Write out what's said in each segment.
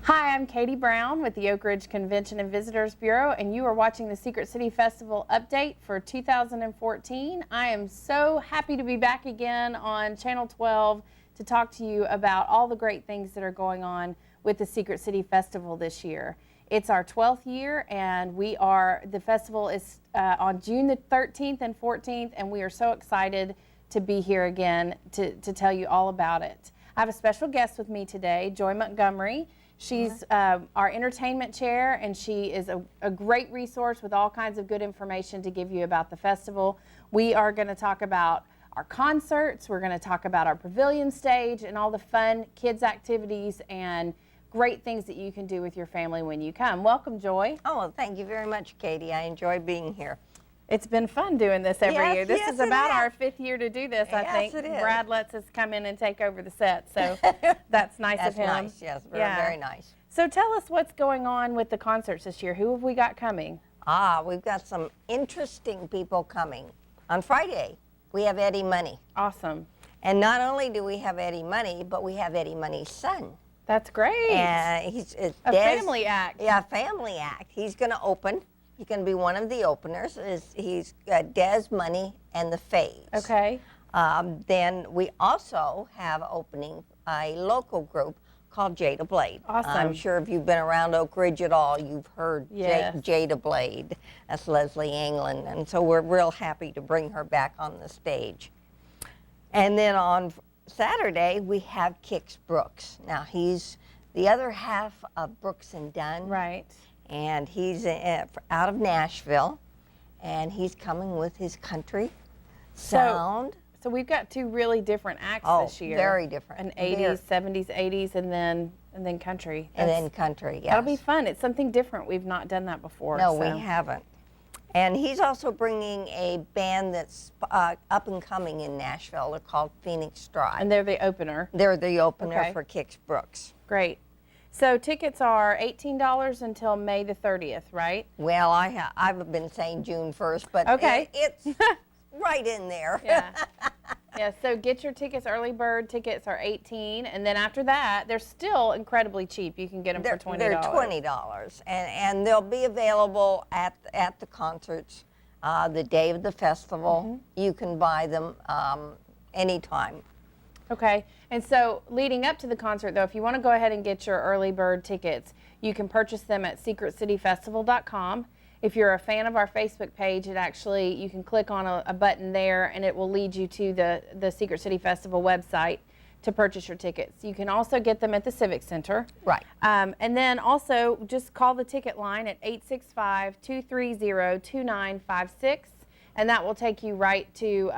Hi, I'm Katie Brown with the Oak Ridge Convention and Visitors Bureau, and you are watching the Secret City Festival update for 2014. I am so happy to be back again on Channel 12 to talk to you about all the great things that are going on with the Secret City Festival this year. It's our 12th year, and the festival is on June the 13th and 14th, and we are so excited to be here again to tell you all about it. I have a special guest with me today, Joy Montgomery. She's our entertainment chair, and she is a great resource with all kinds of good information to give you about the festival. We are going to talk about our concerts, we're going to talk about our pavilion stage, and all the fun kids activities and great things that you can do with your family when you come. Welcome, Joy. Oh, well, thank you very much, Katie. I enjoy being here. It's been fun doing this every year. This is about our 5th year to do this, I think. Yes, it is. Brad lets us come in and take over the set, so that's nice of him. That's nice, yes, very nice. So tell us what's going on with the concerts this year. Who have we got coming? We've got some interesting people coming. On Friday, we have Eddie Money. Awesome. And not only do we have Eddie Money, but we have Eddie Money's son. That's great. He's a family act. Yeah, family act. He's going to open. He's going to be one of the openers. He's Des Money and the Fays. Okay. Then we also have opening a local group called Jada Blade. Awesome. I'm sure if you've been around Oak Ridge at all, you've heard Yes. Jada Blade. That's Leslie England. And so we're real happy to bring her back on the stage. And then on Saturday, we have Kix Brooks. Now, he's the other half of Brooks and Dunn. Right. And he's out of Nashville, and he's coming with his country sound. So we've got two really different acts this year. Very different. An 80s, 70s, 80s, and then country. And then country, yes. That'll be fun. It's something different. We've not done that before. No, we haven't. And he's also bringing a band that's up and coming in Nashville. They're called Phoenix Stride. And they're the opener. They're the opener Okay. for Kix Brooks. Great. So tickets are $18 until May the 30th, right? Well, I've been saying June 1st, but Okay. it's right in there. Yeah. Yeah, so get your tickets. Early bird tickets are $18, and then after that, they're still incredibly cheap. You can get them for $20. They're $20, and they'll be available at the concerts the day of the festival. You can buy them anytime. Okay, and so leading up to the concert, though, if you want to go ahead and get your early bird tickets, you can purchase them at secretcityfestival.com. If you're a fan of our Facebook page, you can click on a button there, and it will lead you to the Secret City Festival website to purchase your tickets. You can also get them at the Civic Center. Right. And then also just call the ticket line at 865-230-2956. And that will take you right to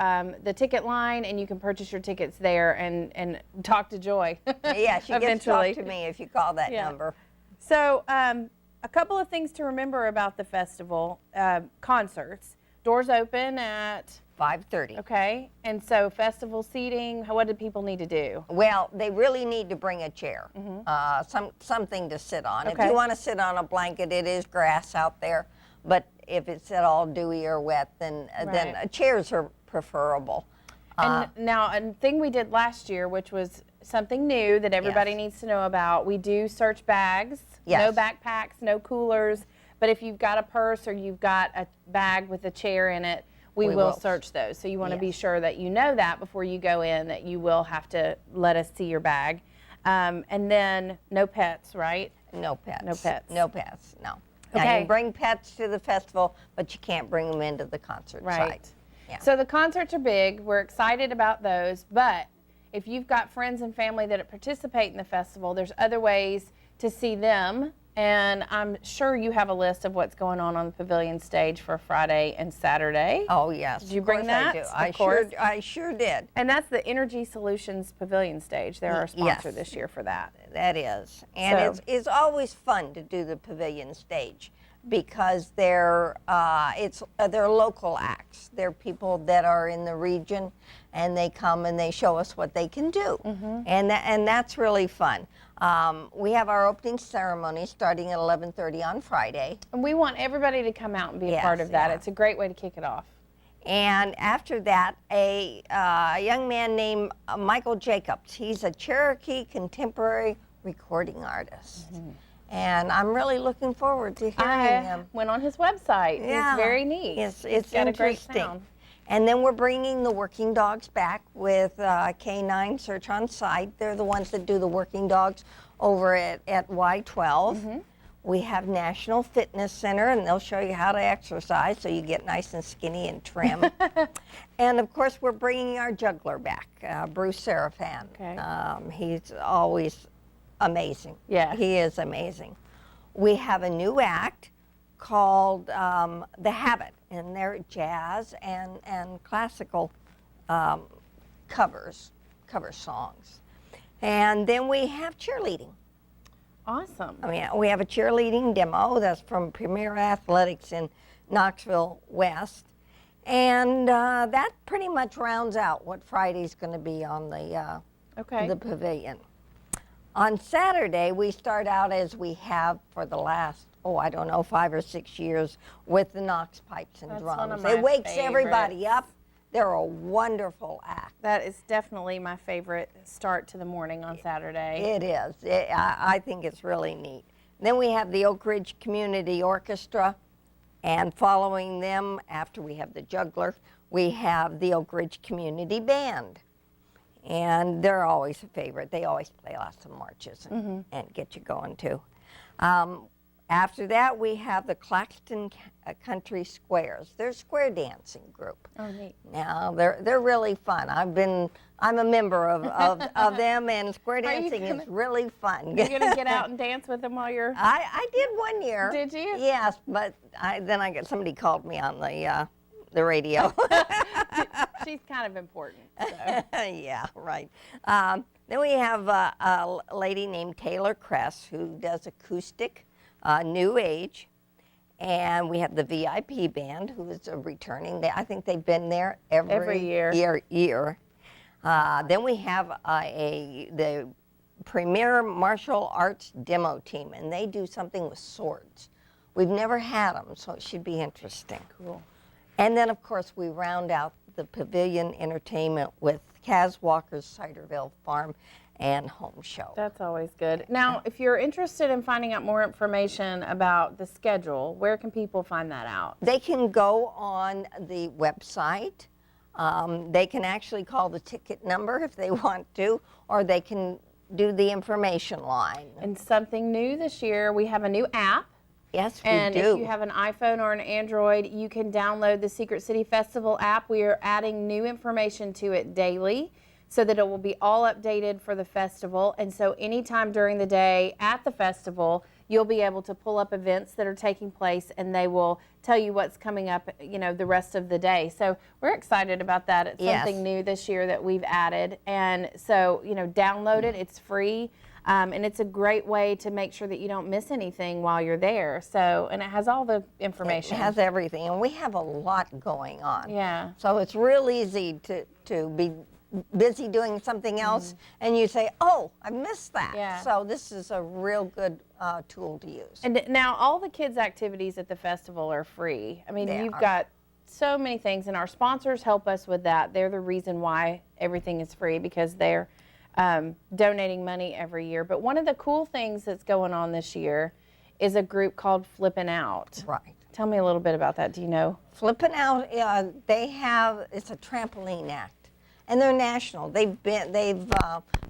the ticket line, and you can purchase your tickets there and talk to Joy. Yeah, she gets to talk to me if you call that number. So a couple of things to remember about the festival concerts. Doors open at 5:30. Okay, and so festival seating. What do people need to do? Well, they really need to bring a chair, something to sit on. Okay. If you want to sit on a blanket, it is grass out there. But if it's at all dewy or wet, then chairs are preferable. And now, a thing we did last year, which was something new that everybody needs to know about, we do search bags. Yes. No backpacks, no coolers. But if you've got a purse or you've got a bag with a chair in it, we will search those. So you want to be sure that you know that before you go in, that you will have to let us see your bag. And then no pets, right? No pets. No pets. No pets, no. Now, you can bring pets to the festival, but you can't bring them into the concert site. Yeah. So the concerts are big. We're excited about those. But if you've got friends and family that participate in the festival, there's other ways to see them. And I'm sure you have a list of what's going on the pavilion stage for Friday and Saturday. Oh, yes. Did you bring that? I do. I sure did. And that's the Energy Solutions Pavilion Stage. They're our sponsor this year for that. That is. And it's always fun to do the pavilion stage because they're local acts. They're people that are in the region, and they come and they show us what they can do. And that's really fun. We have our opening ceremony starting at 11:30 on Friday. And we want everybody to come out and be a part of that. It's a great way to kick it off. And after that, a young man named Michael Jacobs. He's a Cherokee contemporary recording artist. And I'm really looking forward to hearing him. Went on his website. Yeah. It's very neat. It's got a great interesting. sound. And then we're bringing the working dogs back with K9 Search on Site. They're the ones that do the working dogs over at Y12. We have National Fitness Center, and they'll show you how to exercise so you get nice and skinny and trim. And of course, we're bringing our juggler back, Bruce Seraphan. Okay. He's always amazing. Yeah. He is amazing. We have a new act called The Habit, and they're jazz and classical cover songs. And then we have cheerleading. Awesome. I mean, we have a cheerleading demo that's from Premier Athletics in Knoxville West. And that pretty much rounds out what Friday's going to be on the pavilion. On Saturday, we start out as we have for the last, 5 or 6 years with the Knox Pipes and That's Drums. one of It my wakes everybody favorites. up. They're a wonderful act. That is definitely my favorite start to the morning on Saturday. It is. I think it's really neat. Then we have the Oak Ridge Community Orchestra, and following them, after we have the juggler, we have the Oak Ridge Community Band. And they're always a favorite. They always play lots of marches and get you going too. After that, we have the Claxton Country Squares. They're a square dancing group. Oh, neat. Now they're really fun. I'm a member of them, and square dancing is really fun. You're gonna get out and dance with them while you're. I did one year. Did you? Yes, but somebody called me on the radio. She's kind of important. So. Yeah, right. Then we have a lady named Taylor Kress who does acoustic, new age, and we have the VIP band who is returning. I think they've been there every year. Then we have the Premier Martial Arts demo team, and they do something with swords. We've never had them, so it should be interesting. Cool. And then, of course, we round out the pavilion entertainment with Kaz Walker's Ciderville Farm and Home Show. That's always good. Now, if you're interested in finding out more information about the schedule, where can people find that out? They can go on the website. They can actually call the ticket number if they want to, or they can do the information line. And something new this year, we have a new app. Yes, we And do. if you have an iPhone or an Android, you can download the Secret City Festival app. We are adding new information to it daily so that it will be all updated for the festival. And so anytime during the day at the festival, you'll be able to pull up events that are taking place, and they will tell you what's coming up, the rest of the day. So we're excited about that. It's something new this year that we've added. And so, download it. It's free. And it's a great way to make sure that you don't miss anything while you're there. So, and it has all the information. It has everything, and we have a lot going on. Yeah. So it's real easy to be busy doing something else, and you say, oh, I missed that. Yeah. So this is a real good tool to use. And now all the kids' activities at the festival are free. I mean, you've got so many things, and our sponsors help us with that. They're the reason why everything is free, because they're donating money every year. But one of the cool things that's going on this year is a group called Flippin' Out. Right. Tell me a little bit about that. Do you know? Flippin' Out, it's a trampoline act, and they're national. They've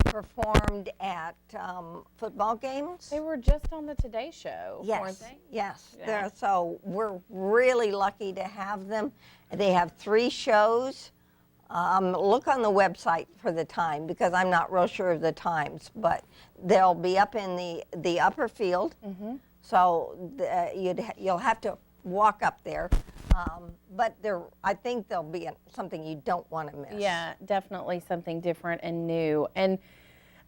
performed at football games. They were just on the Today Show, weren't they? Yes. Yeah. So we're really lucky to have them. They have 3 shows. Look on the website for the time, because I'm not real sure of the times, but they'll be up in the upper field. So you'll have to walk up there, but I think there'll be something you don't want to miss. Yeah, definitely something different and new. And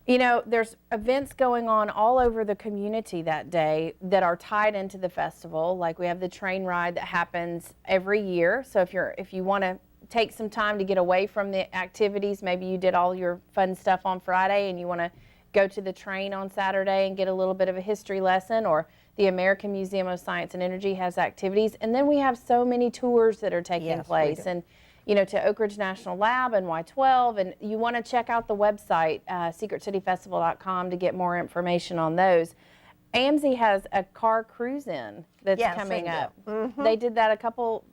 there's events going on all over the community that day that are tied into the festival. Like we have the train ride that happens every year. So if you want to take some time to get away from the activities, maybe you did all your fun stuff on Friday and you want to go to the train on Saturday and get a little bit of a history lesson, or the American Museum of Science and Energy has activities. And then we have so many tours that are taking place. And to Oak Ridge National Lab and Y12, and you want to check out the website, secretcityfestival.com, to get more information on those. AMSI has a car cruise-in that's coming up. They did that a couple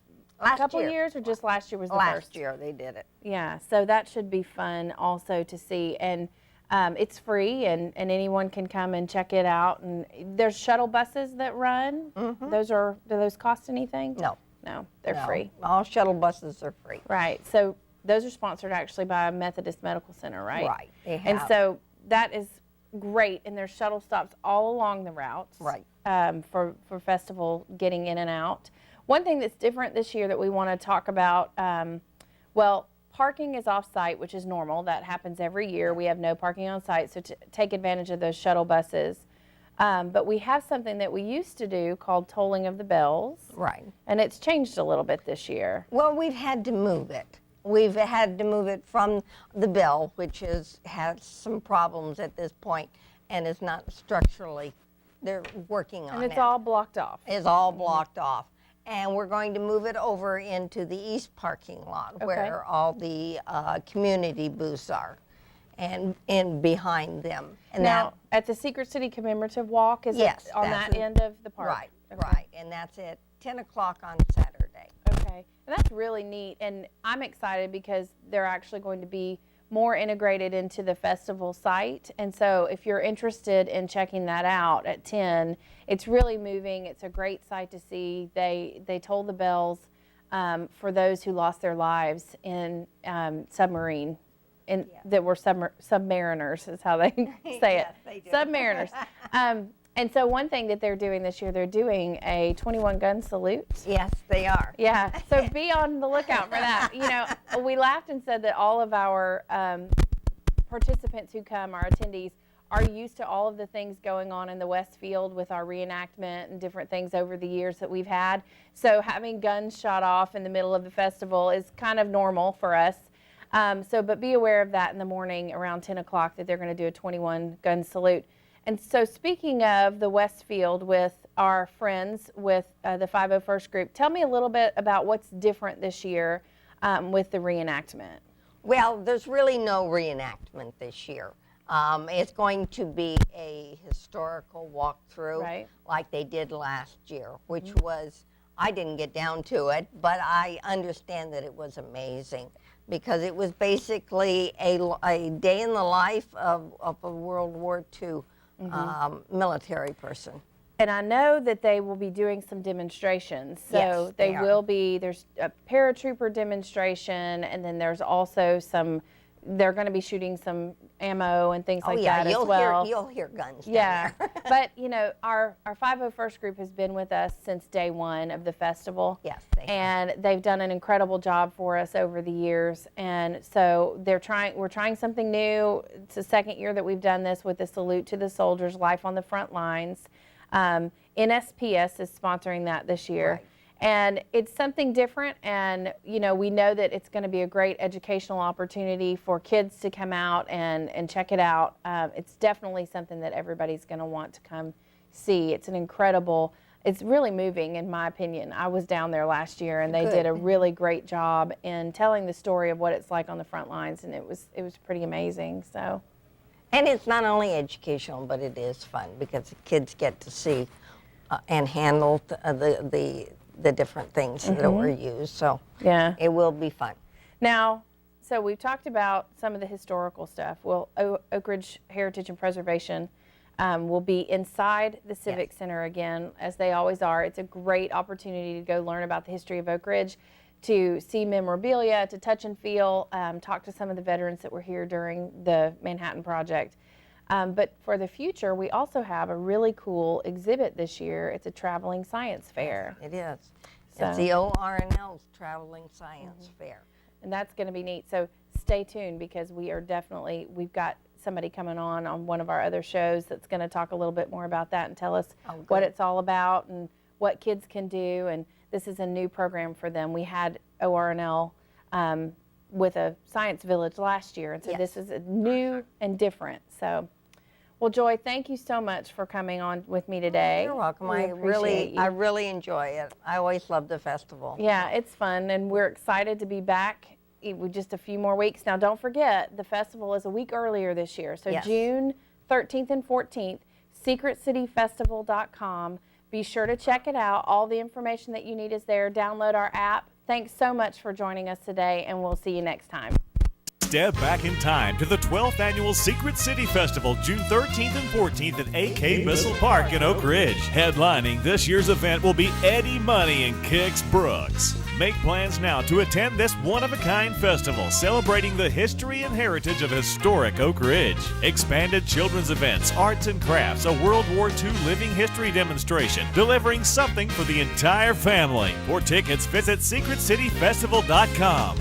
years, or just last year was the first? Last year they did it. Yeah, so that should be fun also to see. And it's free, and anyone can come and check it out. And there's shuttle buses that run. Do those cost anything? No. No, they're free. All shuttle buses are free. Right. So those are sponsored actually by Methodist Medical Center, right? Right. They have. And so that is great, and there's shuttle stops all along the routes. Right. For festival getting in and out. One thing that's different this year that we want to talk about, parking is off-site, which is normal. That happens every year. We have no parking on site, so to take advantage of those shuttle buses. But we have something that we used to do called tolling of the bells. Right. And it's changed a little bit this year. Well, we've had to move it. We've had to move it from the bell, which has some problems at this point and is not structurally, they're working on it. And it's all blocked off. It's all blocked off. And we're going to move it over into the east parking lot where all the community booths are, and in behind them. And now, at the Secret City Commemorative Walk, is it on that end of the park? Right, right. And that's at 10 o'clock on Saturday. Okay. And that's really neat. And I'm excited because they're actually going to be more integrated into the festival site. And so if you're interested in checking that out at 10, it's really moving. It's a great sight to see. They toll the bells for those who lost their lives in submarine. That were submariners is how they say Yes, it. they do. Submariners. And so one thing that they're doing this year, they're doing a 21 gun salute. Yes, they are. Yeah, so be on the lookout for that. We laughed and said that all of our participants who come, our attendees, are used to all of the things going on in the West Field with our reenactment and different things over the years that we've had. So having guns shot off in the middle of the festival is kind of normal for us. But be aware of that in the morning around 10 o'clock that they're going to do a 21 gun salute. And so speaking of the West Field with our friends with the 501st Group, tell me a little bit about what's different this year with the reenactment. Well, there's really no reenactment this year. It's going to be a historical walkthrough like they did last year, which was, I didn't get down to it, but I understand that it was amazing because it was basically a day in the life of a World War II military person. And I know that they will be doing some demonstrations. So yes, they will be, there's a paratrooper demonstration, and then there's also they're going to be shooting some ammo and things like that as well. You'll hear guns down there. But, our 501st Group has been with us since day one of the festival. Yes, and they've done an incredible job for us over the years. And so we're trying something new. It's the second year that we've done this with the Salute to the Soldiers, Life on the Front Lines. NSPS is sponsoring that this year. Right. And it's something different, and we know that it's going to be a great educational opportunity for kids to come out and check it out. It's definitely something that everybody's going to want to come see. It's it's really moving in my opinion. I was down there last year, and they did a really great job in telling the story of what it's like on the front lines, and it was pretty amazing. So. And it's not only educational, but it is fun because the kids get to see and handle the different things that were used. So it will be fun. Now, so we've talked about some of the historical stuff. Well, Oak Ridge Heritage and Preservation will be inside the Civic Center again, as they always are. It's a great opportunity to go learn about the history of Oak Ridge, to see memorabilia, to touch and feel, talk to some of the veterans that were here during the Manhattan Project. But for the future, we also have a really cool exhibit this year. It's a traveling science fair. It is. It's the ORNL's Traveling Science Fair. And that's going to be neat. So stay tuned, because we've got somebody coming on one of our other shows that's going to talk a little bit more about that and tell us what it's all about and what kids can do. And this is a new program for them. We had ORNL with a science village last year, and so this is new and different. So Well, Joy, thank you so much for coming on with me today. You're welcome. We I appreciate you. really enjoy it. I always love the festival. Yeah, it's fun, and we're excited to be back with just a few more weeks. Now, don't forget, the festival is a week earlier this year, so Yes. June 13th and 14th, secretcityfestival.com. Be sure to check it out. All the information that you need is there. Download our app. Thanks so much for joining us today, and we'll see you next time. Step back in time to the 12th Annual Secret City Festival, June 13th and 14th at AK Missile Park in Oak Ridge. Headlining this year's event will be Eddie Money and Kix Brooks. Make plans now to attend this one-of-a-kind festival celebrating the history and heritage of historic Oak Ridge. Expanded children's events, arts and crafts, a World War II living history demonstration, delivering something for the entire family. For tickets, visit secretcityfestival.com.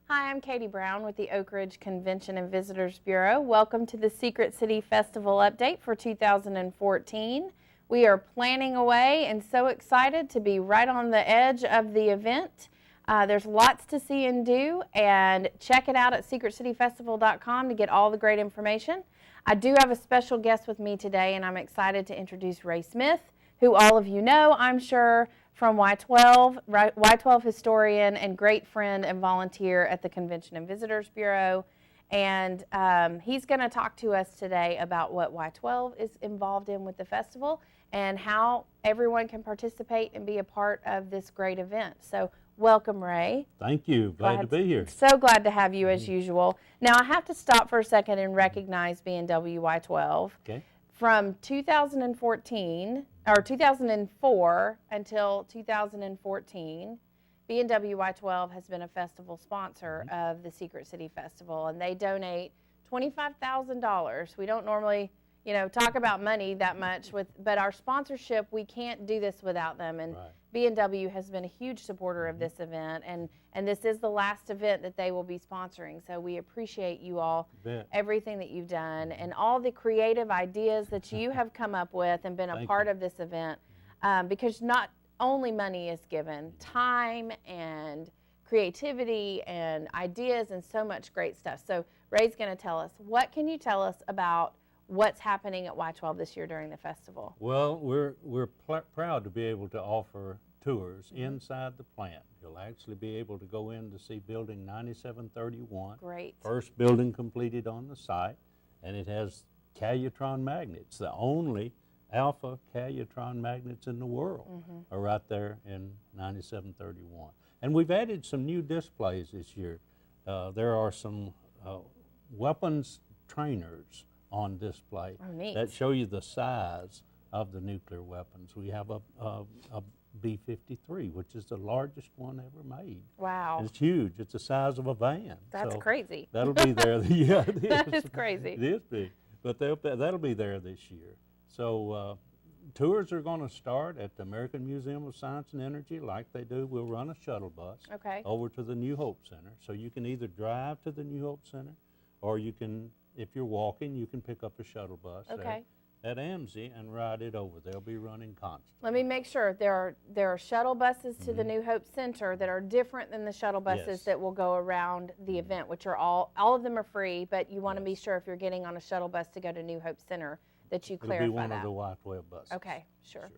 Hi, I'm Katie Brown with the Oak Ridge Convention and Visitors Bureau. Welcome to the Secret City Festival update for 2014. We are planning away and so excited to be right on the edge of the event. There's lots to see and do, and check it out at secretcityfestival.com to get all the great information. I do have a special guest with me today, and I'm excited to introduce Ray Smith, who all of you know, I'm sure, from Y12, Y12 historian and great friend and volunteer at the Convention and Visitors Bureau. And he's going to talk to us today about what Y12 is involved in with the festival and how everyone can participate and be a part of this great event. So welcome, Ray. Thank you. Glad to be here. So glad to have you as usual. Now I have to stop for a second and recognize B&W Y12. Okay. From 2014 or 2004 until 2014, B&W Y12 has been a festival sponsor of the Secret City Festival, and they donate $25,000. We don't normally, talk about money that much but our sponsorship, we can't do this without them. And Right. B&W has been a huge supporter of this event, and this is the last event that they will be sponsoring. So we appreciate you all, Bet. everything that you've done, and all the creative ideas that you have come up with and been a Thank part you. of this event, because not only money is given, time and creativity and ideas and so much great stuff. So Ray's going to tell us, what can you tell us about what's happening at Y12 this year during the festival? Well, we're proud to be able to offer tours inside the plant. You'll actually be able to go in to see Building 9731. Great. First building completed on the site, and it has Calutron magnets. The only alpha Calutron magnets in the world are right there in 9731. And we've added some new displays this year. There are some weapons trainers on display neat. that show you the size of the nuclear weapons. We have a B-53, which is the largest one ever made. Wow. It's huge. It's the size of a van. That's So crazy. That'll be there. Yeah, it is. That is crazy. It is big, but that'll be there this year. So tours are going to start at the American Museum of Science and Energy like they do. We'll run a shuttle bus Okay. over to the New Hope Center. So you can either drive to the New Hope Center, or you can, if you're walking, you can pick up a shuttle bus Okay. there at AMSI and ride it over. They'll be running constantly. Let me make sure there are shuttle buses to the New Hope Center that are different than the shuttle buses Yes. that will go around the event, which are all of them are free, but you want to be sure if you're getting on a shuttle bus to go to New Hope Center that you It'll clarify be one that. of the Y-12 buses. Okay, sure.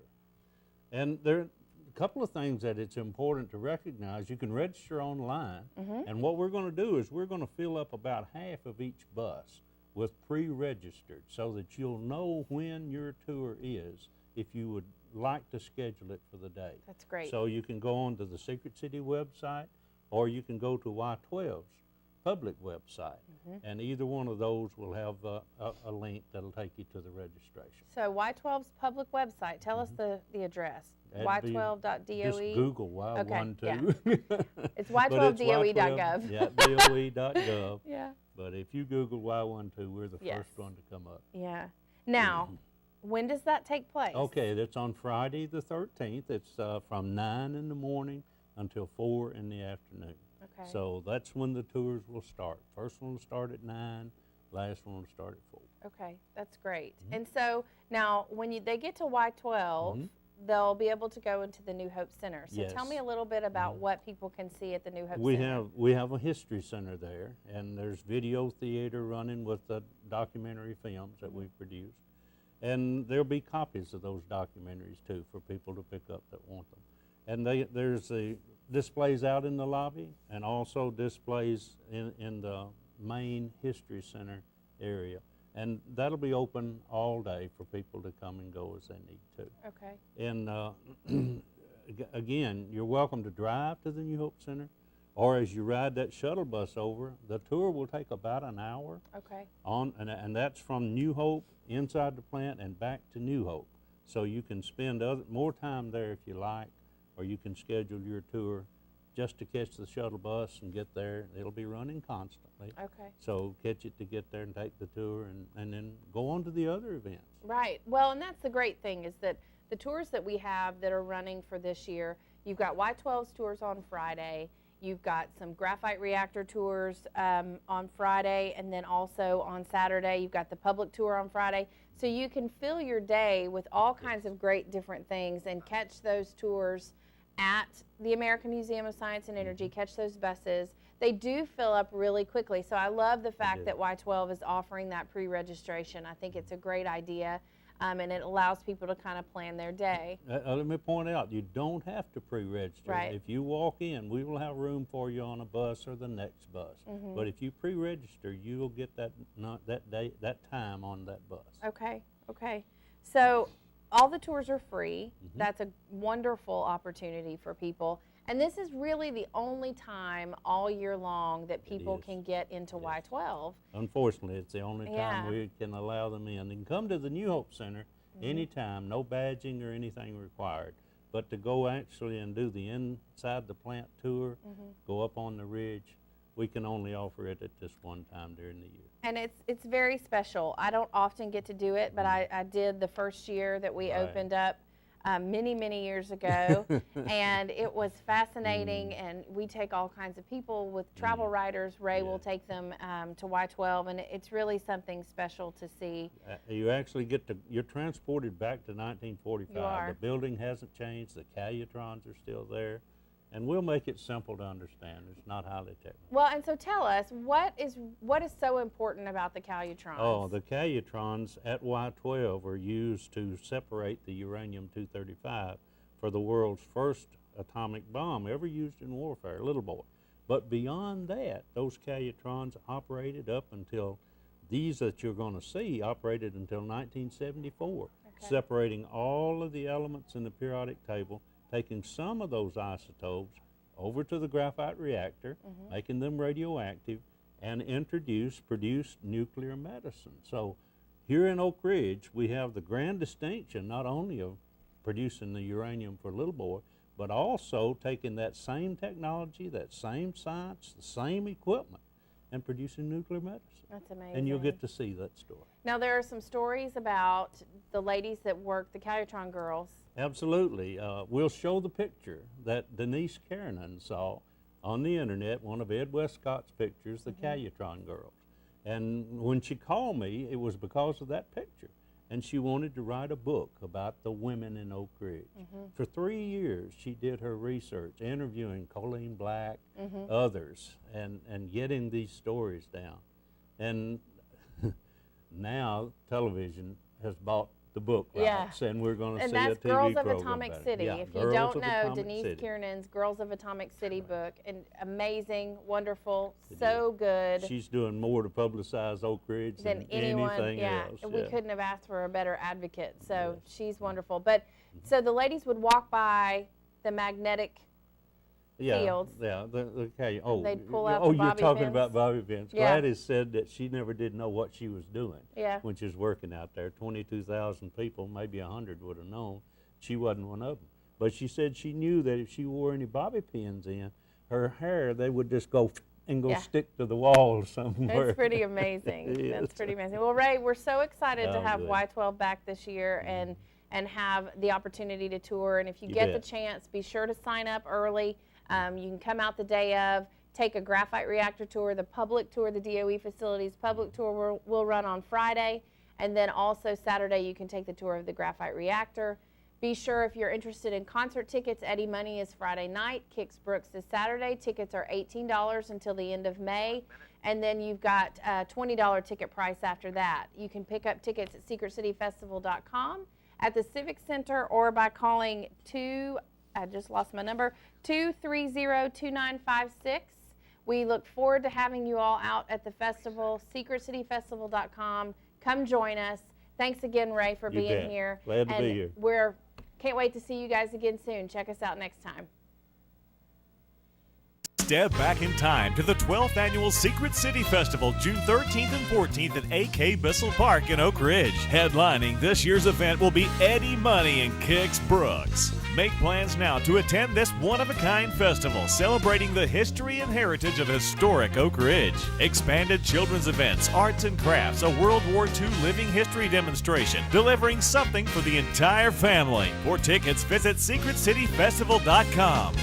And there are a couple of things that it's important to recognize. You can register online, and what we're going to do is we're going to fill up about half of each bus with pre-registered so that you'll know when your tour is if you would like to schedule it for the day. That's great. So you can go on to the Secret City website, or you can go to Y12's public website, and either one of those will have a link that'll take you to the registration. So Y12's public website, tell us the address. That'd be- Y12.doe. Just Google Y12. It's But y12doe.gov. Yeah, DOE.gov. Yeah. But if you Google Y12, we're the Yes. first one to come up. Yeah. Now, when does that take place? Okay, that's on Friday the 13th. It's from 9 in the morning until 4 in the afternoon. Okay. So that's when the tours will start. First one will start at 9, last one will start at 4. Okay, that's great. And so now, when they get to Y12, they'll be able to go into the New Hope Center. So tell Yes. me a little bit about what people can see at the New Hope We Center. have a history center there, and there's video theater running with the documentary films that we've produced. And there'll be copies of those documentaries too for people to pick up that want them. And there's displays out in the lobby, and also displays in the main history center area. And that'll be open all day for people to come and go as they need to. Okay. And again, you're welcome to drive to the New Hope Center, or as you ride that shuttle bus over, the tour will take about an hour. Okay. And that's from New Hope inside the plant and back to New Hope. So you can spend more time there if you like, or you can schedule your tour just to catch the shuttle bus and get there. It'll be running constantly. Okay. So catch it to get there and take the tour, and then go on to the other events. Right. Well, and that's the great thing is that the tours that we have that are running for this year, you've got Y12's tours on Friday, you've got some graphite reactor tours on Friday, and then also on Saturday you've got the public tour on Friday. So you can fill your day with all kinds of great different things and catch those tours at the American Museum of Science and Energy, catch those buses. They do fill up really quickly, so I love the fact that Y12 is offering that pre-registration. I think it's a great idea, and it allows people to kind of plan their day. Let me point out, you don't have to pre-register. Right. If you walk in, we will have room for you on a bus or the next bus. But if you pre-register, you will get that time on that bus. Okay, okay. So all the tours are free. That's a wonderful opportunity for people. And this is really the only time all year long that people is. can get into Y12. Unfortunately, it's the only time Yeah. we can allow them in. They can come to the New Hope Center anytime, no badging or anything required. But to go actually and do the inside the plant tour, go up on the ridge, we can only offer it at this one time during the year. And it's very special. I don't often get to do it, but I did the first year that we Right. opened up many years ago. And it was fascinating, and we take all kinds of people with travel writers. Ray will take them to Y12, and it's really something special to see. You actually you're transported back to 1945. You are. The building hasn't changed, the Calutrons are still there, and we'll make it simple to understand. It's not highly technical. Well, and so tell us, what is so important about the Calutrons? Oh, the Calutrons at Y12 were used to separate the uranium-235 for the world's first atomic bomb ever used in warfare, Little Boy. But beyond that, those Calutrons operated up until, these that you're going to see, operated until 1974, separating all of the elements in the periodic table, taking some of those isotopes over to the graphite reactor, making them radioactive, and produced nuclear medicine. So here in Oak Ridge, we have the grand distinction not only of producing the uranium for Little Boy, but also taking that same technology, that same science, the same equipment, and producing nuclear medicine. That's amazing. And you'll get to see that story. Now, there are some stories about the ladies that work, the Calutron girls. Absolutely. We'll show the picture that Denise Kiernan saw on the internet, one of Ed Westcott's pictures, the Calutron girls. And when she called me, it was because of that picture. And she wanted to write a book about the women in Oak Ridge. For 3 years, she did her research, interviewing Colleen Black, others, and getting these stories down. And now television has bought the book rights, and we're going to And see a that's TV Girls of program Atomic about it. City. Yeah, If you Girls don't of know, Atomic Denise City. Kiernan's Girls of Atomic City book, and amazing, wonderful, It so good. She's doing more to publicize Oak Ridge Than than anyone, anything yeah. else. And we couldn't have asked for a better advocate. So she's wonderful. But so the ladies would walk by the magnetic fields. Yeah, They'd pull out oh, the you're bobby talking pins. about bobby pins. Yeah. Gladys said that she never did know what she was doing Yeah. when she was working out there. 22,000 people, maybe 100 would have known. She wasn't one of them. But she said she knew that if she wore any bobby pins in, her hair, they would just go and go Yeah. stick to the wall somewhere. It's pretty amazing. It That's is. pretty amazing. Well, Ray, we're so excited to Oh, have good. Y12 back this year and have the opportunity to tour. And if you You get bet. the chance, be sure to sign up early. You can come out the day of, take a graphite reactor tour, the public tour, the DOE facilities public tour will run on Friday. And then also Saturday, you can take the tour of the graphite reactor. Be sure if you're interested in concert tickets, Eddie Money is Friday night, Kix Brooks is Saturday. Tickets are $18 until the end of May, and then you've got a $20 ticket price after that. You can pick up tickets at secretcityfestival.com, at the Civic Center, or by calling I just lost my number, 230-2956. We look forward to having you all out at the festival, secretcityfestival.com. Come join us. Thanks again, Ray, for being bet. here. Glad to be here. Can't wait to see you guys again soon. Check us out next time. Step back in time to the 12th Annual Secret City Festival, June 13th and 14th at AK Bissell Park in Oak Ridge. Headlining this year's event will be Eddie Money and Kix Brooks. Make plans now to attend this one-of-a-kind festival celebrating the history and heritage of historic Oak Ridge. Expanded children's events, arts and crafts, a World War II living history demonstration, delivering something for the entire family. For tickets, visit secretcityfestival.com.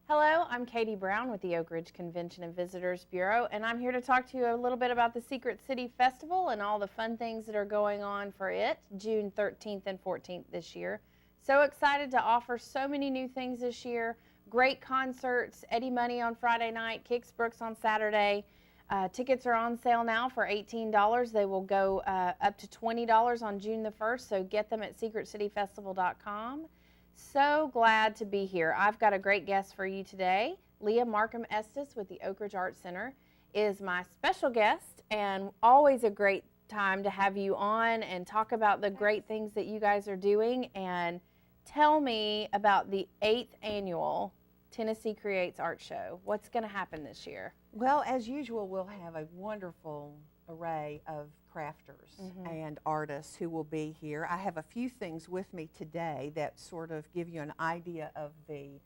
Hello, I'm Katie Brown with the Oak Ridge Convention and Visitors Bureau, and I'm here to talk to you a little bit about the Secret City Festival and all the fun things that are going on for it, June 13th and 14th this year. So excited to offer so many new things this year. Great concerts, Eddie Money on Friday night, Kix Brooks on Saturday. Tickets are on sale now for $18. They will go up to $20 on June the 1st, so get them at secretcityfestival.com. So glad to be here. I've got a great guest for you today. Leah Markham Estes with the Oak Ridge Art Center is my special guest, and always a great time to have you on and talk about the great things that you guys are doing. And tell me about the 8th annual Tennessee Creates Art Show. What's going to happen this year? Well, as usual, we'll have a wonderful array of crafters and artists who will be here. I have a few things with me today that sort of give you an idea of the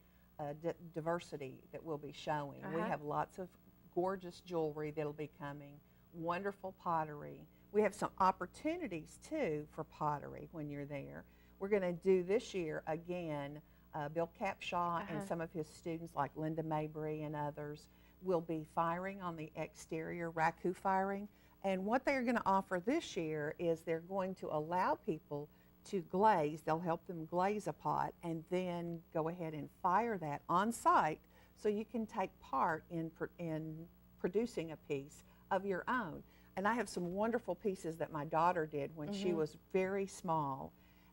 diversity that we'll be showing. We have lots of gorgeous jewelry that'll be coming, wonderful pottery. We have some opportunities too for pottery when you're there. We're going to do this year again, Bill Capshaw and some of his students like Linda Mabry and others will be firing on the exterior, raku firing. And what they're going to offer this year is they're going to allow people to glaze. They'll help them glaze a pot and then go ahead and fire that on site so you can take part in producing a piece of your own. And I have some wonderful pieces that my daughter did when she was very small.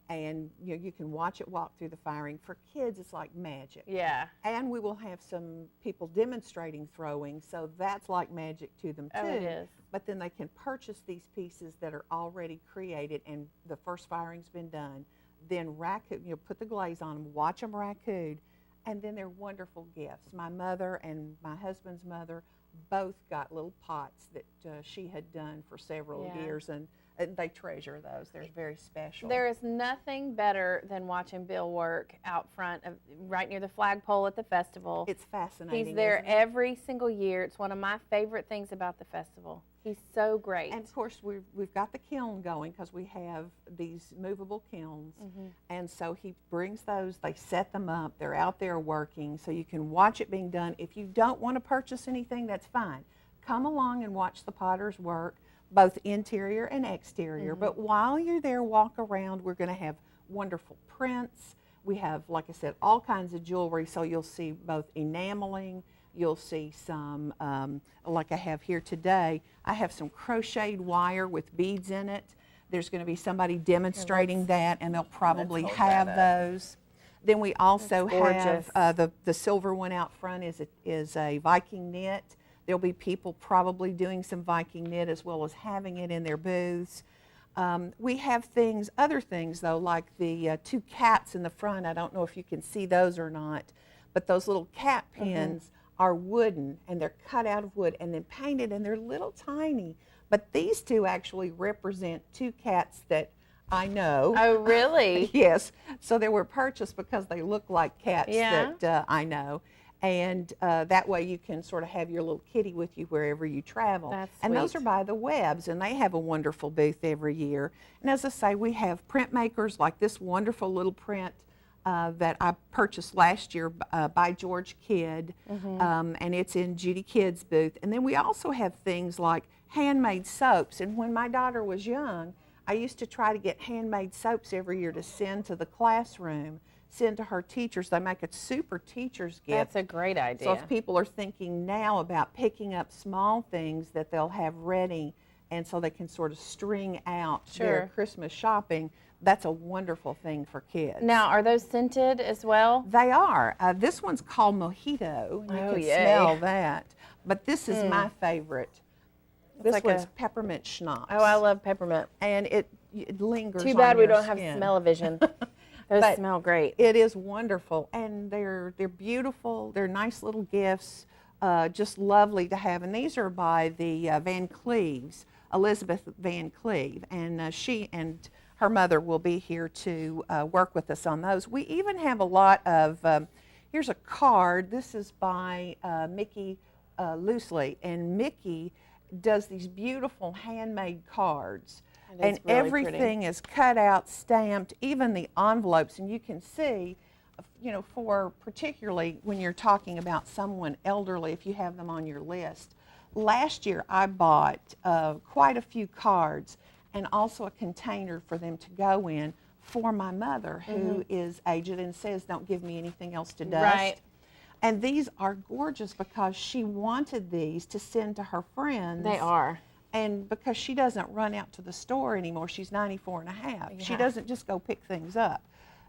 And you can watch it walk through the firing. For kids, it's like magic. Yeah. And we will have some people demonstrating throwing, so that's like magic to them too. Oh, it is. But then they can purchase these pieces that are already created and the first firing's been done. Then put the glaze on them, watch them rakued, and then they're wonderful gifts. My mother and my husband's mother both got little pots that she had done for several years, and they treasure those. They're very special. There is nothing better than watching Bill work out front, right near the flagpole at the festival. It's fascinating. He's there isn't it? every single year. It's one of my favorite things about the festival. He's so great. And of course, we've got the kiln going because we have these movable kilns. And so he brings those, they set them up, they're out there working, so you can watch it being done. If you don't want to purchase anything, that's fine. Come along and watch the potters work, both interior and exterior. But while you're there, walk around. We're going to have wonderful prints. We have, like I said, all kinds of jewelry, so you'll see both enameling. You'll see some, like I have here today, I have some crocheted wire with beads in it. There's going to be somebody demonstrating that, and they'll probably have those. Then we also have the silver one out front is a Viking knit. There'll be people probably doing some Viking knit as well as having it in their booths. We have other things though, like the two cats in the front. I don't know if you can see those or not, but those little cat pins are wooden, and they're cut out of wood and then painted, and they're little tiny. But these two actually represent two cats that I know. Oh, really? Yes. So they were purchased because they look like cats that I know. And that way you can sort of have your little kitty with you wherever you travel. That's and those sweet. are by the Webbs, and they have a wonderful booth every year. And as I say, we have printmakers like this wonderful little print that I purchased last year by George Kidd, and it's in Judy Kidd's booth. And then we also have things like handmade soaps. And when my daughter was young, I used to try to get handmade soaps every year to send to the classroom, send to her teachers. They make a super teacher's gift. That's a great idea. So if people are thinking now about picking up small things that they'll have ready, and so they can sort of string out their Sure. Christmas shopping, that's a wonderful thing for kids. Now, are those scented as well? They are. This one's called Mojito. You Oh, can yay. smell that. But this is my favorite. This like one's a- peppermint schnapps. Oh, I love peppermint. And it lingers Too on bad we your don't have skin. smell-o-vision. Those But smell great. It is wonderful, and they're beautiful. They're nice little gifts, just lovely to have. And these are by the Van Cleves, Elizabeth Van Cleve, and she and her mother will be here to work with us on those. We even have a lot of. Here's a card. This is by Mickey Loosely, and Mickey does these beautiful handmade cards. It is And really everything is cut out, stamped, even the envelopes. And you can see, for particularly when you're talking about someone elderly, if you have them on your list. Last year I bought quite a few cards and also a container for them to go in for my mother, who is aged and says, don't give me anything else to dust. Right. And these are gorgeous because she wanted these to send to her friends. They are. And because she doesn't run out to the store anymore, she's 94 and a half. She doesn't just go pick things up.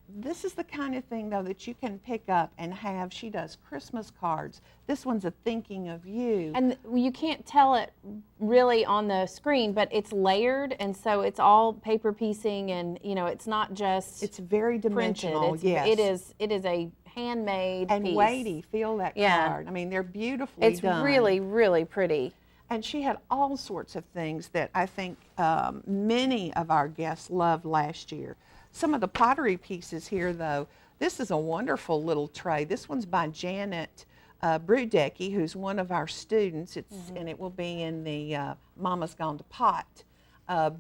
This is the kind of thing, though, that you can pick up and have. She does Christmas cards. This one's a thinking of you. And you can't tell it really on the screen, but it's layered, and so it's all paper piecing, and it's not just It's very printed. dimensional, yes. It is a handmade And piece. weighty, feel that Yeah. card. I mean, they're beautifully It's done. really, really pretty. And she had all sorts of things that I think many of our guests loved last year. Some of the pottery pieces here, though, this is a wonderful little tray. This one's by Janet Brudecki, who's one of our students. And it will be in the Mama's Gone to Pot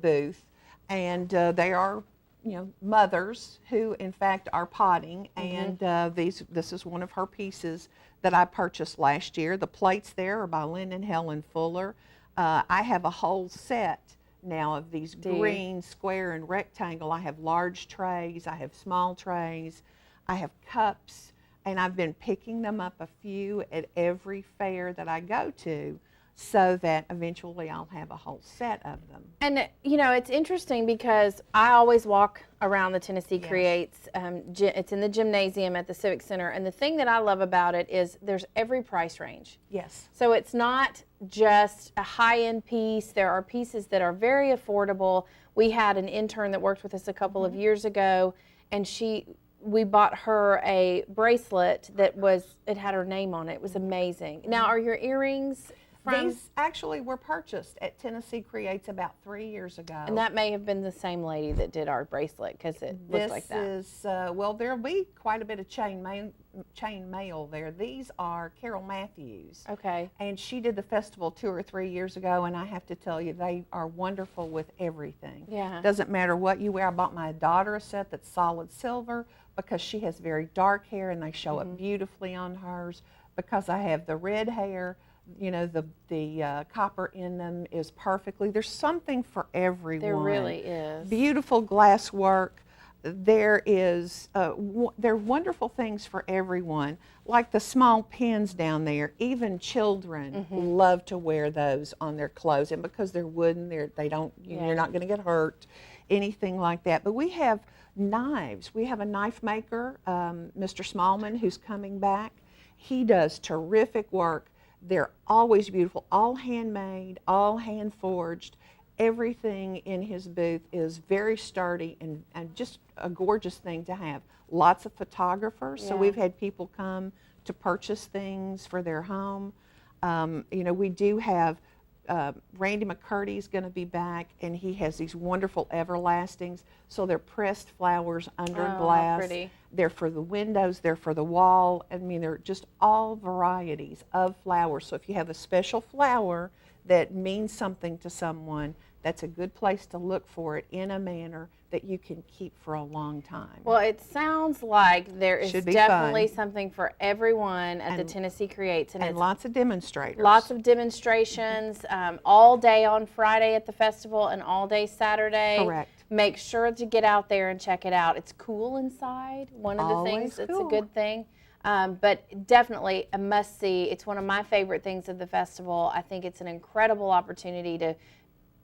booth. And they are, mothers who, in fact, are potting. And this is one of her pieces that I purchased last year. The plates there are by Lynn and Helen Fuller. I have a whole set now of these green, square, and rectangle. I have large trays, I have small trays, I have cups, and I've been picking them up a few at every fair that I go to so that eventually I'll have a whole set of them. And it's interesting because I always walk around the Tennessee Creates. It's in the gymnasium at the Civic Center, and the thing that I love about it is there's every price range. Yes. So it's not just a high-end piece. There are pieces that are very affordable. We had an intern that worked with us a couple of years ago, and we bought her a bracelet that had her name on it. It was amazing. Now, are your earrings from? These actually were purchased at Tennessee Creates about 3 years ago. And that may have been the same lady that did our bracelet because it looked like that. This is, there'll be quite a bit of chain mail there. These are Carol Matthews. Okay. And she did the festival 2 or 3 years ago, and I have to tell you, they are wonderful with everything. Yeah. Doesn't matter what you wear. I bought my daughter a set that's solid silver because she has very dark hair, and they show it beautifully on hers. Because I have the red hair, the copper in them is perfectly. There's something for everyone. There really is. Beautiful glass work. There is, there are wonderful things for everyone, like the small pins down there. Even children love to wear those on their clothes, and because they're wooden, you're not going to get hurt, anything like that. But we have knives. We have a knife maker, Mr. Smallman, who's coming back. He does terrific work. They're always beautiful, all handmade, all hand forged. Everything in his booth is very sturdy and just a gorgeous thing to have. Lots of photographers, so we've had people come to purchase things for their home. We do have Randy McCurdy's going to be back, and he has these wonderful everlastings. So they're pressed flowers under how glass. pretty. They're for the windows, they're for the wall. I mean, they're just all varieties of flowers. So if you have a special flower that means something to someone, that's a good place to look for it in a manner that you can keep for a long time. Well, it sounds like there is Should be definitely fun. something for everyone at the Tennessee Creates. And it's lots of demonstrators. lots of demonstrations all day on Friday at the festival and all day Saturday. Correct. make sure to get out there and check it out. It's cool inside. One of the Always things that's cool. a good thing. But definitely a must-see. It's one of my favorite things of the festival. I think it's an incredible opportunity to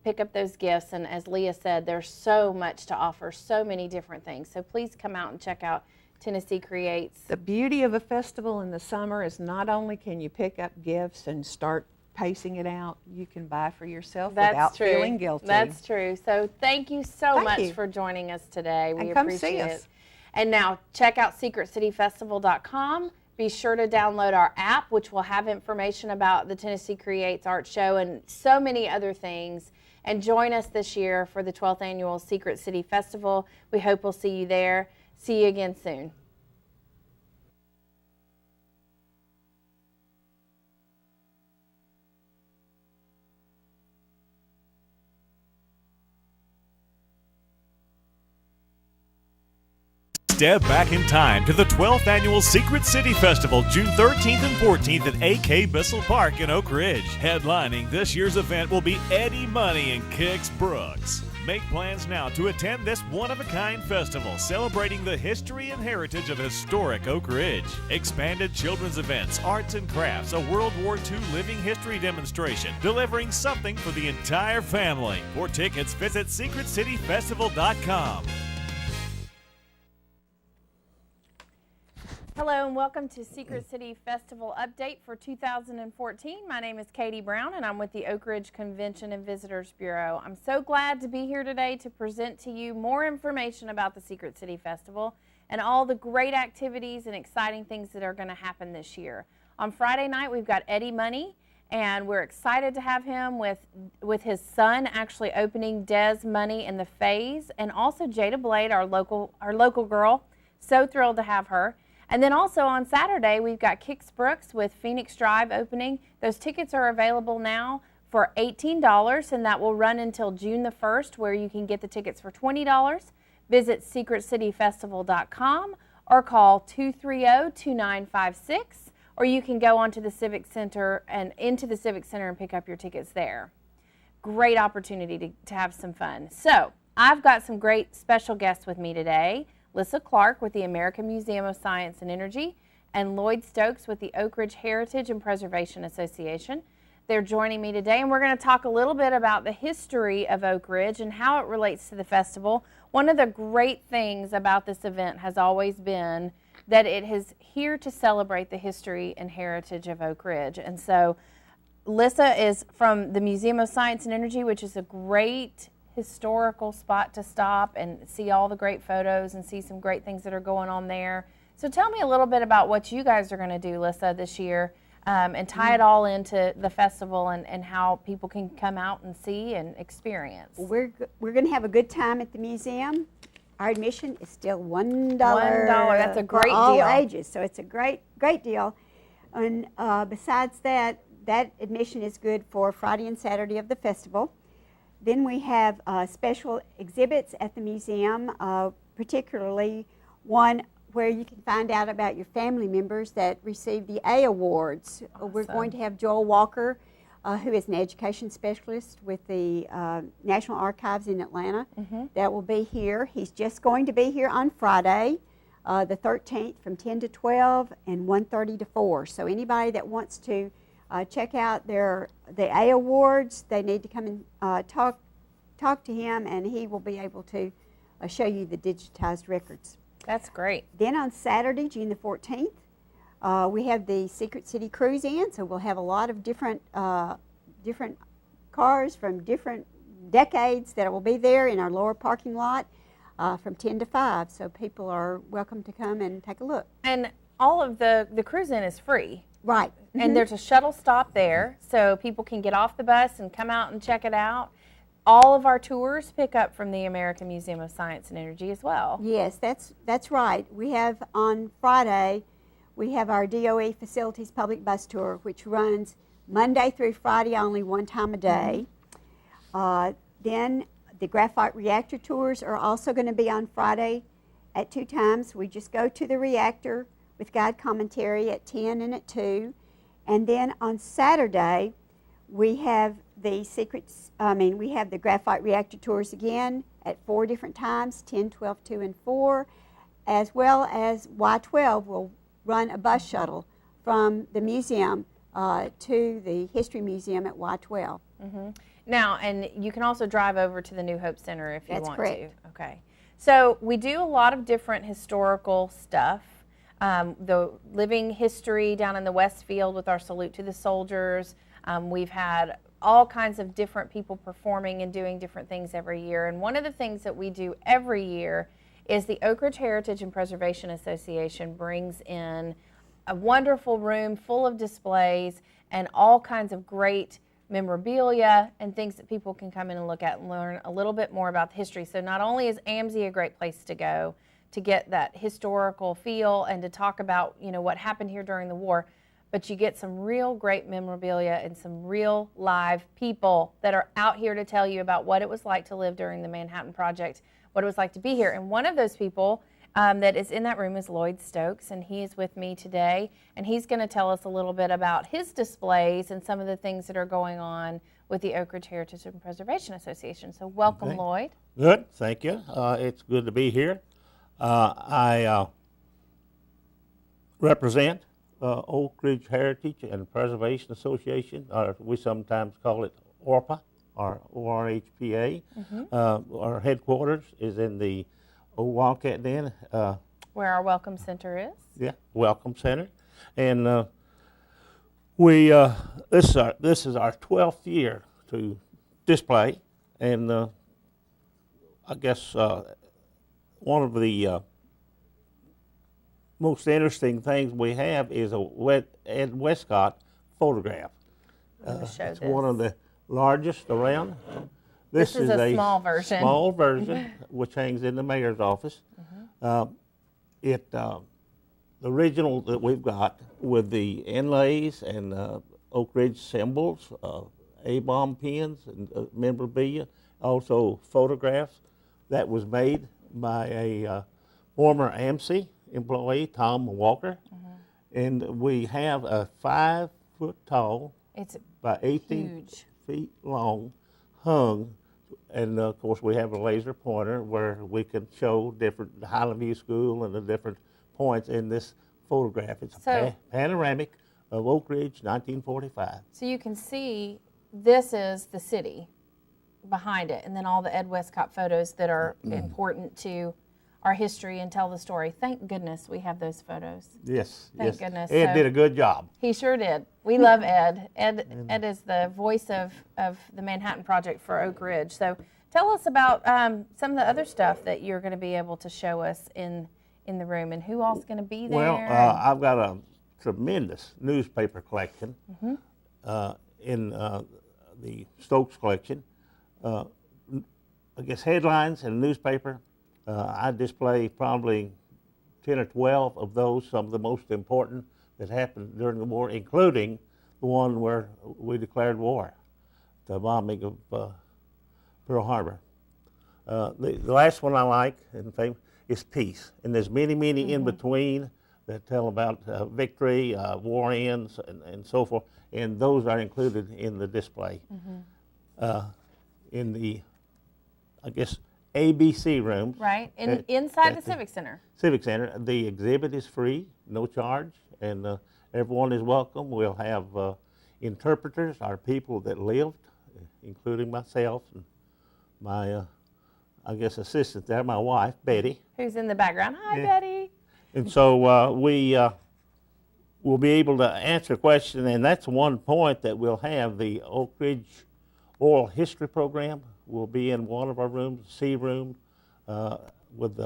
pick up those gifts. And as Leah said, there's so much to offer, so many different things. So please come out and check out Tennessee Creates. The beauty of a festival in the summer is not only can you pick up gifts and start pacing it out, you can buy for yourself That's without true. feeling guilty. That's true. So thank you so Thank much you. for joining us today. We And come appreciate see it. us. And now check out secretcityfestival.com. Be sure to download our app, which will have information about the Tennessee Creates Art Show and so many other things. And join us this year for the 12th Annual Secret City Festival. We hope we'll see you there. See you again soon. Step back in time to the 12th Annual Secret City Festival, June 13th and 14th at AK Bissell Park in Oak Ridge. Headlining this year's event will be Eddie Money and Kix Brooks. Make plans now to attend this one-of-a-kind festival celebrating the history and heritage of historic Oak Ridge. Expanded children's events, arts and crafts, a World War II living history demonstration, delivering something for the entire family. For tickets, visit secretcityfestival.com. Hello and welcome to Secret City Festival Update for 2014. My name is Katie Brown and I'm with the Oak Ridge Convention and Visitors Bureau. I'm so glad to be here today to present to you more information about the Secret City Festival and all the great activities and exciting things that are going to happen this year. On Friday night we've got Eddie Money, and we're excited to have him with his son actually opening Des Money in the Phase, and also Jada Blade, our local girl. So thrilled to have her. And then also on Saturday, we've got Kix Brooks with Phoenix Drive opening. Those tickets are available now for $18, and that will run until June the 1st, where you can get the tickets for $20. Visit secretcityfestival.com or call 230-2956, or you can go onto the Civic Center and into the Civic Center and pick up your tickets there. Great opportunity to have some fun. So I've got some great special guests with me today. Lissa Clark with the American Museum of Science and Energy, and Lloyd Stokes with the Oak Ridge Heritage and Preservation Association. They're joining me today, and we're going to talk a little bit about the history of Oak Ridge and how it relates to the festival. One of the great things about this event has always been that it is here to celebrate the history and heritage of Oak Ridge. And so Lissa is from the Museum of Science and Energy, which is a great historical spot to stop and see all the great photos and see some great things that are going on there. So tell me a little bit about what you guys are going to do, Lissa, this year, and tie it all into the festival and how people can come out and see and experience. We're going to have a good time at the museum. Our admission is still $1. That's a great for all deal. ages, so it's a great deal. And besides that admission is good for Friday and Saturday of the festival. Then we have special exhibits at the museum, particularly one where you can find out about your family members that receive the A Awards. We're going to have Joel Walker, who is an education specialist with the National Archives in Atlanta. That will be here. He's just going to be here on Friday, the 13th, from 10 to 12 and 1:30 to 4. So anybody that wants to check out the A Awards, they need to come and talk to him, and he will be able to show you the digitized records. That's great. Then on Saturday, June the 14th, we have the Secret City Cruise In, so we'll have a lot of different cars from different decades that will be there in our lower parking lot from 10 to 5, so people are welcome to come and take a look. And all of the Cruise In is free. Right. And there's a shuttle stop there, so people can get off the bus and come out and check it out. All of our tours pick up from the American Museum of Science and Energy as well. Yes, that's right. We have on Friday, we have our DOE Facilities Public Bus Tour, which runs Monday through Friday only one time a day. Then the graphite reactor tours are also going to be on Friday at 2 times. We just go to the reactor with guide commentary at 10 and at 2. And then on Saturday, we have the graphite reactor tours again at 4 different times, 10, 12, 2, and 4, as well as Y12 will run a bus shuttle from the museum to the History Museum at Y12. Now, and you can also drive over to the New Hope Center if you That's want correct. to. Okay. So we do a lot of different historical stuff. The living history down in the West Field with our Salute to the Soldiers. We've had all kinds of different people performing and doing different things every year. And one of the things that we do every year is the Oak Ridge Heritage and Preservation Association brings in a wonderful room full of displays and all kinds of great memorabilia and things that people can come in and look at and learn a little bit more about the history. So not only is AMSI a great place to go to get that historical feel and to talk about, you know, what happened here during the war, but you get some real great memorabilia and some real live people that are out here to tell you about what it was like to live during the Manhattan Project, what it was like to be here. And one of those people that is in that room is Lloyd Stokes, and he is with me today, and he's going to tell us a little bit about his displays and some of the things that are going on with the Oak Ridge Heritage and Preservation Association. So welcome, Okay. Lloyd. Good, thank you. It's good to be here. I represent Oak Ridge Heritage and Preservation Association, or we sometimes call it ORPA, or ORHPA. Our headquarters is in the Old Wildcat Den, Where our Welcome Center is. Welcome Center, and we this is our 12th year to display, and I guess one of the most interesting things we have is a Ed Westcott photograph. Show It's this. one of the largest around. This is a small version. Small version, which hangs in the mayor's office. The original that we've got with the inlays and Oak Ridge symbols, A-bomb pins and memorabilia, also photographs. That was made by a former AMSI employee, Tom Walker. And we have a 5-foot tall It's by 18 huge. feet long hung. And of course, we have a laser pointer where we can show different Highland View School and the different points in this photograph. It's a So- panoramic of Oak Ridge, 1945. So you can see this is the city behind it, and then all the Ed Westcott photos that are important to our history and tell the story. Thank goodness we have those photos. Yes, Thank yes. goodness. Ed So- did a good job. He sure did. We love Ed. Ed is the voice of the Manhattan Project for Oak Ridge. So tell us about some of the other stuff that you're going to be able to show us in the room, and who all's going to be there. Well, and- I've got a tremendous newspaper collection in the Stokes collection. I guess headlines in the newspaper. I display probably 10 or 12 of those, some of the most important that happened during the war, including the one where we declared war, the bombing of Pearl Harbor. The last one I like and famous is peace, and there's many in between that tell about victory, war ends, and so forth, and those are included in the display. In the, I guess, ABC rooms. right? at- Inside at the Civic Center. Civic Center. The exhibit is free, no charge, and everyone is welcome. We'll have interpreters, our people that lived, including myself and my, I guess, assistant there, my wife, Betty. Who's in the background? Hi, Yeah. Betty. And so we will be able to answer questions, and that's one point that we'll have. The Oak Ridge Oral History Program will be in one of our rooms, C room, with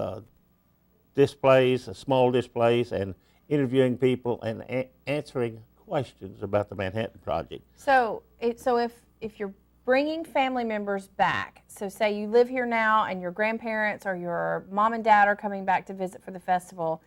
displays, small displays, and interviewing people and answering questions about the Manhattan Project. So if you're bringing family members back, so say you live here now and your grandparents or your mom and dad are coming back to visit for the festival,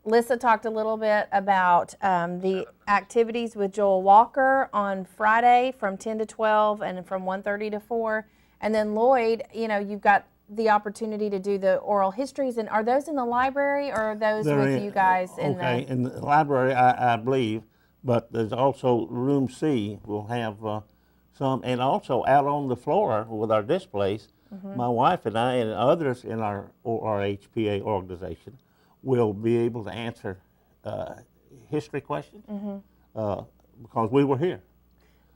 Lissa talked a little bit about the activities with Joel Walker on Friday from 10 to 12 and from 1:30 to 4. And then Lloyd, you've got the opportunity to do the oral histories. And are those in the library or are those They're with you guys in okay, the... in the library, I believe, but there's also room C. We'll have some, and also out on the floor with our displays, my wife and I and others in our ORHPA organization will be able to answer history questions because we were here.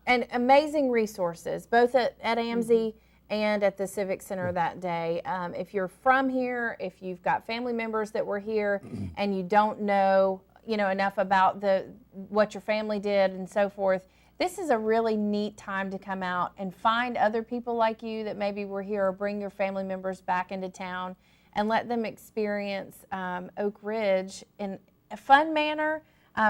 And amazing resources, both at AMSI and at the Civic Center that day. If you're from here, if you've got family members that were here and you don't know, enough about what your family did and so forth, this is a really neat time to come out and find other people like you that maybe were here, or bring your family members back into town and let them experience Oak Ridge in a fun manner.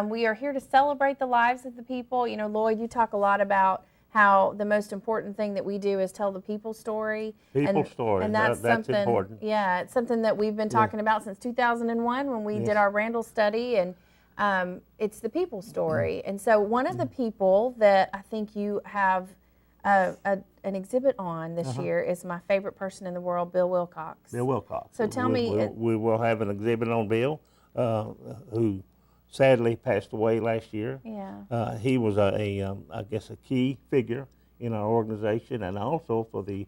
We are here to celebrate the lives of the people. Lloyd, you talk a lot about how the most important thing that we do is tell the people story. Story, and that's something important. Yeah, it's something that we've been talking about since 2001 when we did our Randall study, and it's the people story. And so one of the people that I think you have an exhibit on this year is my favorite person in the world, Bill Wilcox. Bill Wilcox. So tell me. We will have an exhibit on Bill, who sadly passed away last year. Yeah. He was I guess a key figure in our organization, and also for the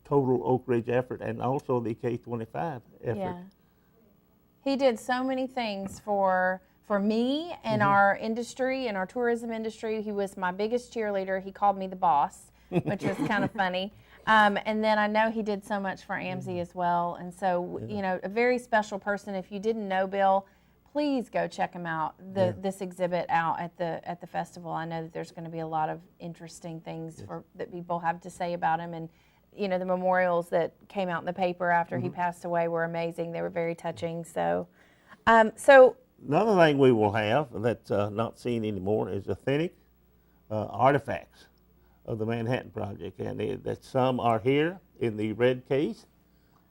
total Oak Ridge effort, and also the K-25 effort. Yeah. He did so many things for me and our industry and our tourism industry. He was my biggest cheerleader. He called me the boss, which was kind of funny. And then I know he did so much for AMSI as well. And so, a very special person. If you didn't know Bill, please go check him out. This exhibit out at the festival. I know that there's going to be a lot of interesting things that people have to say about him. And the memorials that came out in the paper after he passed away were amazing. They were very touching. So, Another thing we will have that's not seen anymore is authentic artifacts of the Manhattan Project, and that some are here in the red case.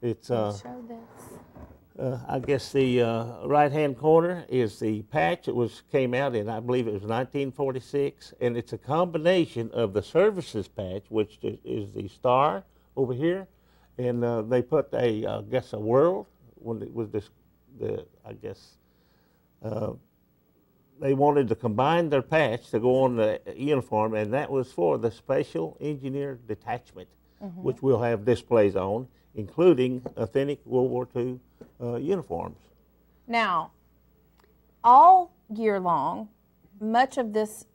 It's show this. I guess the right-hand corner is the patch that came out in, I believe it was 1946, and it's a combination of the services patch, which is the star over here, and they put I guess a world when it was they wanted to combine their patch to go on the uniform, and that was for the Special Engineer Detachment, which we'll have displays on, including authentic World War II uniforms. Now, all year long, much of this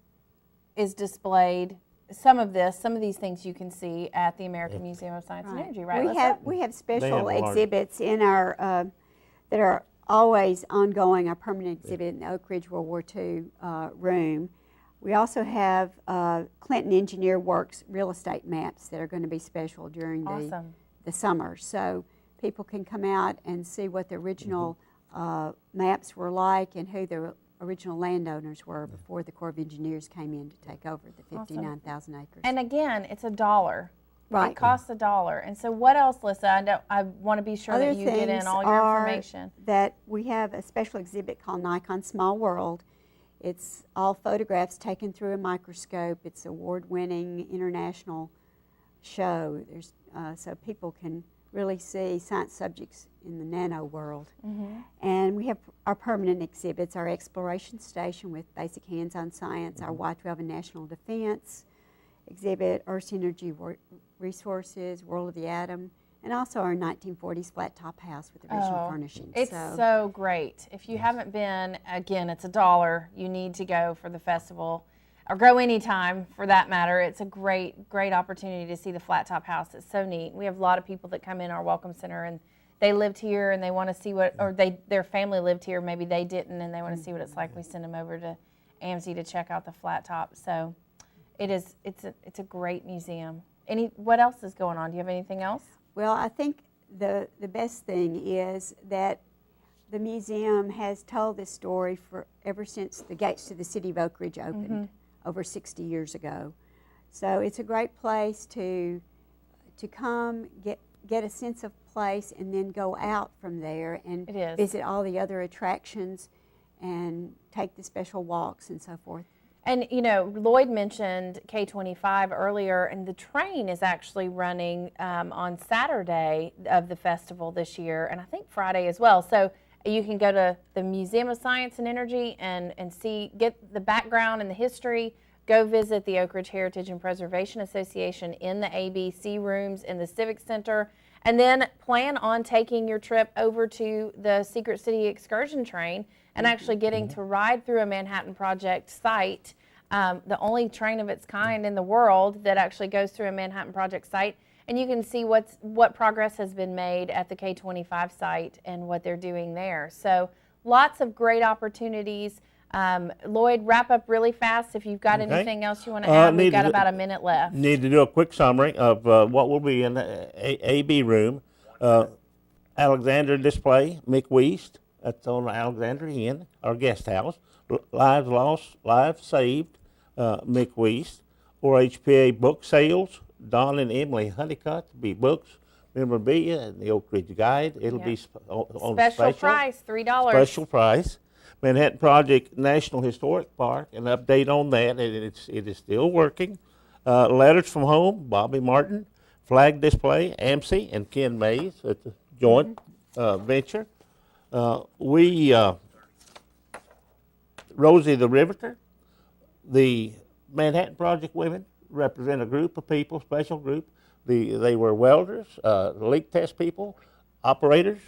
is displayed. Some of these things you can see at the American Museum of Science and Energy, right? We have special large exhibits in our that are always ongoing. Our permanent exhibit in the Oak Ridge World War II room. We also have Clinton Engineer Works real estate maps that are going to be special during the summer. So people can come out and see what the original maps were like and who the original landowners were before the Corps of Engineers came in to take over the 59,000 acres. And again, it's $1. Right. It costs $1. And so what else, Lissa? I want to be sure that you get in all your information. That we have a special exhibit called Nikon Small World. It's all photographs taken through a microscope. It's an award-winning international show. There's so people can really see science subjects in the nano world. And we have our permanent exhibits, our exploration station with basic hands-on science, our Y-12 and national defense exhibit, Earth's energy resources, World of the Atom, and also our 1940s flat top house with original furnishings. It's so great. If you haven't been, again, it's $1. You need to go for the festival, or go anytime for that matter. It's a great opportunity to see the flat top house. It's so neat. We have a lot of people that come in our welcome center and they lived here and they want to see their family lived here, maybe they didn't, and they want to see what it's like. We send them over to AMSI to check out the flat top. So it's a great museum. What else is going on? Do you have anything else? Well, I think the best thing is that the museum has told this story ever since the gates to the city of Oak Ridge opened over 60 years ago. So it's a great place to come, get a sense of place, and then go out from there and visit all the other attractions and take the special walks and so forth. And, Lloyd mentioned K-25 earlier, and the train is actually running on Saturday of the festival this year, and I think Friday as well. So you can go to the Museum of Science and Energy and get the background and the history, go visit the Oak Ridge Heritage and Preservation Association in the ABC rooms in the Civic Center, and then plan on taking your trip over to the Secret City excursion train and actually getting to ride through a Manhattan Project site, the only train of its kind in the world that actually goes through a Manhattan Project site. And you can see what progress has been made at the K25 site and what they're doing there. So lots of great opportunities. Lloyd, wrap up really fast. If you've got anything else you want to add, we've got about a minute left. Need to do a quick summary of what will be in the AB room. Alexander display, Mick Weast, that's on the Alexander Inn, our guest house. Lives lost, lives saved, Mick Weast. Or HPA book sales, Don and Emily Honeycutt, be books, memorabilia, and the Oak Ridge Guide. It'll be on Special price, $3. Special price. Manhattan Project National Historic Park, an update on that. It is still working. Letters from Home, Bobby Martin. Flag display, AMSI and Ken Mays. It's a joint venture. Rosie the Riveter, the Manhattan Project women represent a group of people, special group. They were welders, leak test people, operators.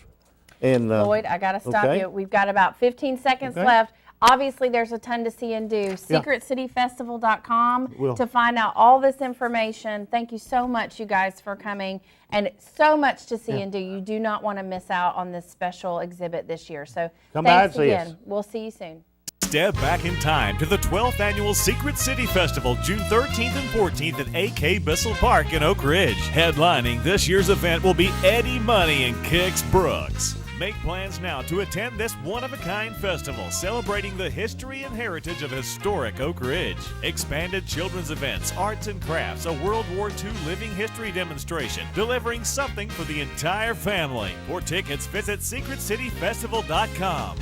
And Lloyd, I got to stop you. We've got about 15 seconds left. Obviously, there's a ton to see and do. SecretCityFestival.com to find out all this information. Thank you so much, you guys, for coming. And so much to see and do. You do not want to miss out on this special exhibit this year. So thanks again. We'll see you soon. Step back in time to the 12th Annual Secret City Festival, June 13th and 14th at AK Bissell Park in Oak Ridge. Headlining this year's event will be Eddie Money and Kix Brooks. Make plans now to attend this one-of-a-kind festival celebrating the history and heritage of historic Oak Ridge. Expanded children's events, arts and crafts, a World War II living history demonstration, delivering something for the entire family. For tickets, visit SecretCityFestival.com.